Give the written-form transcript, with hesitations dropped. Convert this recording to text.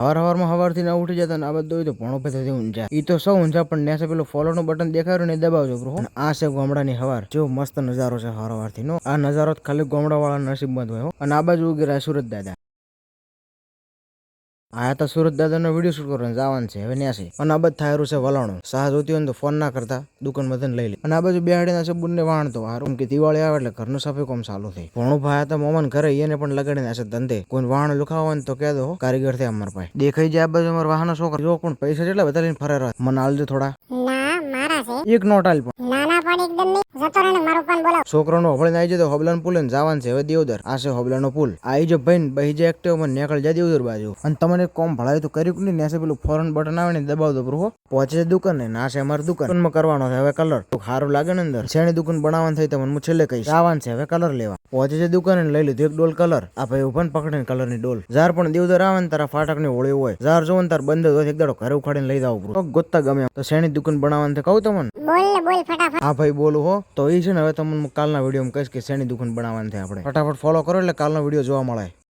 હવારમાં હવારથી ના ઉઠી જતા ને આ બધું તો ભણો પે ઊંઝા ઈ તો સૌ ઊંઝા પણ નેસે પેલું ફોલો નું બટન દેખાયું ને દબાવજો બ્રો. આ છે ગામડાની હવાર જો મસ્ત નજારો છે હવારથી નો. આ નજારો ખાલી ગામડા વાળા નસીબમાં હોય અને આ બાજુ ઉગી સુરત દાદા. આ તો સુરત દાદા નો વિડીયો શૂટ કરવાનો જવાનું છે હવે ન્યા છે અને આ બધું થાયરું છે વલાણું સાહ જોતી હોય તો ફોન ના કરતા દુકાન માં લઈ લે. અને આ બાજુ બેહાડીને છે બુનને વાણતો હારું કે દિવાળી આવે એટલે ઘરનું સફાઈ કામ ચાલુ થઈ. ભણું ભાઈ તો મોમન ઘરે એને પણ લગાડીને હશે ધંધે કોઈ વાહન લુખાવો હોય તો કહે દો કારીગર છે અમાર પાસે દેખાઈ જાય. આ બાજુ અમારા વાહનો છોકરા જો પણ પૈસા જેટલા બધા લઈને ફરે રહે મને આલજો થોડા. ના મારા છે એક નોટ આલ પણ નાના પણ એકદમ નહીં જતો રહે ને મારું પણ બોલાવ. છોકરાનો હોબળીને આવી જાય તો હોબલાનો પુલ ને જવાનું છે હવે દેવદર. આ છે હોબલાનો પુલ આવી જો ભાઈ બહી જાય એક્ટિવ મને નીકળ જાય દેવદર બાજુ. અને તમને કોમ ભળાય તો કર્યું નહીં નેસે પેલું ફોરન બટન આવે ને દબાવ દો બ્રો. પહોંચે છે દુકાન ને ના છે અમારી દુકાનમાં કરવાનો છે હવે કલર સારું લાગે ને અંદર શેની દુકાન બનાવવાનું થઈ તમને હું છેલ્લે કહીશ. આવવાનું છે હવે કલર લેવા. પહોંચે છે દુકાન લઈ લીધું એક ડોલ કલર. આ ભાઈ ઉભા ને પકડીને કલર ની ડોલ. જાર પણ દેવદર આવે ને તારા ફાટક ની હોળી હોય જાર જોવો ને તાર બંધ હોય એક દાડો ઘરે ઉખાડીને લઈ જાવ બ્રો. ગોતતા ગમે તો શેની દુકાન બનાવવાનું કહું તમને. બોલ ને બોલ ફટાફટ. હા ભાઈ બોલું હો તો એ છે ને હવે તમને કાલના વિડીયોમાં કહીશ કે શેની દુકાન બનાવવાની છે આપણે. ફટાફટ ફોલો કરો એટલે કાલનો વિડીયો જોવા મળે.